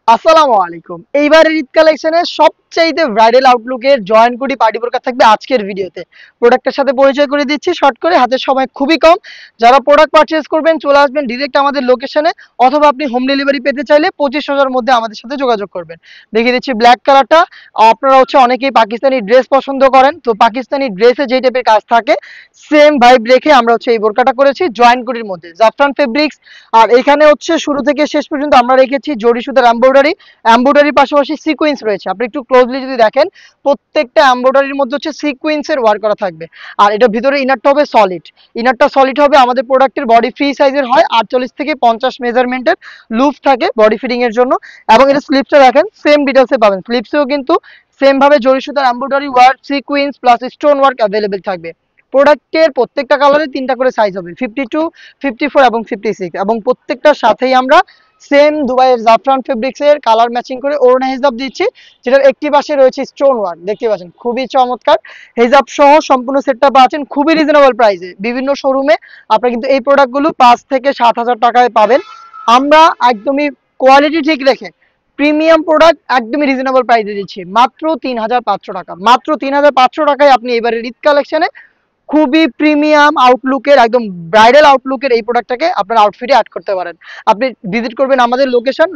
আসসালামু আলাইকুম। এইবারের ঈদ কালেকশনের সবচাইতে ব্রাইডাল আউটলুকের জয়েন্ট কোটি পার্টি বোরকা থাকবে আজকের ভিডিওতে। প্রোডাক্টের সাথে পরিচয় করে দিচ্ছি শর্ট করে, হাতের সময় খুবই কম। যারা প্রোডাক্ট পারচেজ করবেন চলে আসবেন ডিরেক্ট আমাদের লোকেশনে, অথবা আপনি হোম ডেলিভারি পেতে চাইলে 25,000 মধ্যে আমাদের সাথে যোগাযোগ করবেন। দেখিয়ে দিচ্ছি ব্ল্যাক কালারটা। আপনারা অনেকেই পাকিস্তানি ড্রেস পছন্দ করেন, তো পাকিস্তানি ড্রেসে যেই টাইপের কাজ থাকে সেম ভাইব রেখে আমরা এই বোরকাটা করেছি জয়েন্ট কোটির মধ্যে, জাফরান ফেব্রিক্স। আর এখানে শুরু থেকে শেষ পর্যন্ত আমরা রেখেছি জরি সুতার এমব্রয়ডারির পাশাপাশি সিকোয়েন্স রয়েছে। আপনি একটু ক্লোজলি যদি দেখেন, প্রত্যেকটা এমব্রয়ডারির মধ্যে সিকোয়েন্সের ওয়ার্ক করা থাকবে। আর এটা ভিতরে ইনারটা হবে সলিড। ইনারটা সলিড হবে। আমাদের প্রোডাক্টের বডি ফ্রি সাইজের হয়, 48 থেকে 50 মেজারমেন্টের লুপ থাকে বডি ফিটিং এর জন্য। এবং এটা স্লিপসটা দেখেন সেম ডিটেলসে পাবেন। স্লিপসেও কিন্তু সেম ভাবে জরি সুতার embroidery work, sequence plus stone work available থাকবে। প্রোডাক্টের প্রত্যেকটা কালারে 3টা করে সাইজ হবে, 52, 54 এবং 56। এবং প্রত্যেকটার সাথেই আমরা সেম দুবাইয়ের জাফরান ফেব্রিক্স এর কালার ম্যাচিং করে ওড়না হিজাব দিচ্ছি, যেটার একটি পাশে রয়েছে স্টোন ওয়ার্ক। দেখতে পাচ্ছেন খুবই চমৎকার। হিজাব সহ সম্পূর্ণ সেটটা পাচ্ছেন খুবই রিজনেবল প্রাইসে। বিভিন্ন শোরুমে আপনারা কিন্তু এই প্রোডাক্টগুলো 5 থেকে 7,000 টাকায় পাবেন। আমরা একদমই কোয়ালিটি ঠিক রেখে প্রিমিয়াম প্রোডাক্ট একদমই রিজনেবল প্রাইসে দিচ্ছি, মাত্র 3,500 টাকা। মাত্র 3,500 টাকায় আপনি এবারে ঈদ কালেকশনে খুবই প্রিমিয়াম আউটলুকের, একদম ব্রাইডাল আউটলুকের এই প্রোডাক্টটাকে আপনার আউটফিটে অ্যাড করতে পারেন। আপনি ভিজিট করবেন আমাদের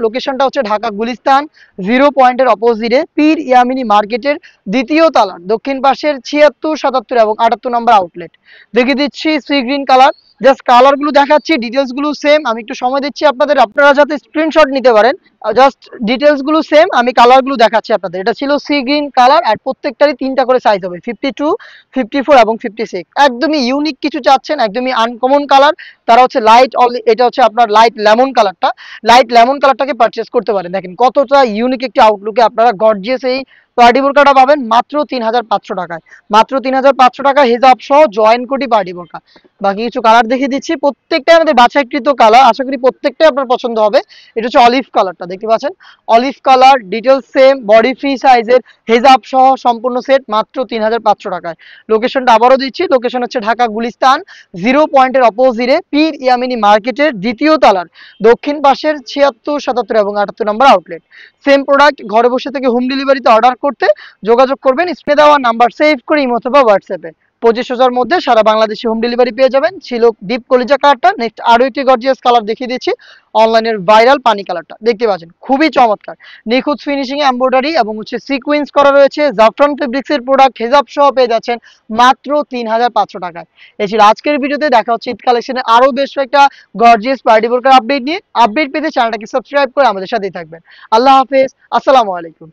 লোকেশনটা ঢাকা গুলিস্তান 0 পয়েন্টের অপোজিটে পীর ইয়ামিনী মার্কেটের দ্বিতীয় তলার দক্ষিণ পাশের 76, 77 এবং 78 নম্বর আউটলেট। দেখিয়ে দিচ্ছি সি গ্রিন কালার। জাস্ট কালারগুলো দেখাচ্ছি, ডিটেলসগুলো সেম। আমি একটু সময় দিচ্ছি আপনাদের, আপনারা যাতে স্ক্রিনশট নিতে পারেন। জাস্ট ডিটেলসগুলো সেম, আমি কালারগুলো দেখাচ্ছি আপনাদের। এটা ছিল সি গ্রিন কালার, আর প্রত্যেকটারই 3টা করে সাইজ হবে, 52, 54 এবং 56। একদমই ইউনিক কিছু চাচ্ছেন, একদমই আনকমন কালার, তারা লাইট, এটা আপনার লাইট লেমন কালারটা। লাইট লেমন কালারটাকে পারচেস করতে পারেন। দেখেন কতটা ইউনিক একটি আউটলুকে আপনারা গর্জিয়াস এই পার্টি বোরকাটা পাবেন মাত্র 3,500 টাকায়। মাত্র 3,500 টাকা হিজাব সহ জয়েন্ট কোটি পার্টি বোরকা। বাকি কিছু কালার দেখিয়ে দিচ্ছি, প্রত্যেকটাই আমাদের বাছাইকৃত কালার, আশা করি প্রত্যেকটাই আপনার পছন্দ হবে। এটা অলিভ কালারটা, দেখতে পাচ্ছেন olive colour, details same, body free সাইজের হিজাব সহ সম্পূর্ণ সেট মাত্র 3,500 টাকায়। লোকেশনটা আবারও দিচ্ছি, লোকেশন ঢাকা গুলিস্তান 0 পয়েন্টের অপোজিটে পীর ইয়ামিনী মার্কেটের দ্বিতীয় তলার দক্ষিণ পাশের 76, 77 এবং 78 নম্বর আউটলেট। সেম প্রোডাক্ট ঘরে বসে থেকে হোম ডেলিভারিতে অর্ডার করতে যোগাযোগ করবেন স্ক্রিনে দেওয়া নাম্বার সেভ করে ইমো অথবা হোয়াটসঅ্যাপে। 25,000 মধ্যে সারা বাংলাদেশে হোম ডেলিভারি পেয়ে যাবেন। ছিল ডিপ কলিজা কালারটা। নেক্সট আরো একটি গর্জিয়াস কালার দেখিয়ে দিচ্ছি, অনলাইনের ভাইরাল পানি কালারটা। দেখতে পাচ্ছেন খুবই চমৎকার, নিখুঁত ফিনিশিং এমব্রয়ডারি এবং সিকোয়েন্স করা রয়েছে। জাফরান ফেব্রিক্স এর প্রোডাক্ট হেজাব সহ পেয়ে যাচ্ছেন মাত্র 3,500 টাকায়। এই ছিল আজকের ভিডিওতে। দেখা হচ্ছে ঈদ কালেকশনে আরো বেশ কয়েকটা গর্জিয়াস পার্টি বোরকার আপডেট নিয়ে। আপডেট পেতে চ্যানেলটাকে সাবস্ক্রাইব করে আমাদের সাথেই থাকবেন। আল্লাহ হাফেজ, আসসালামু আলাইকুম।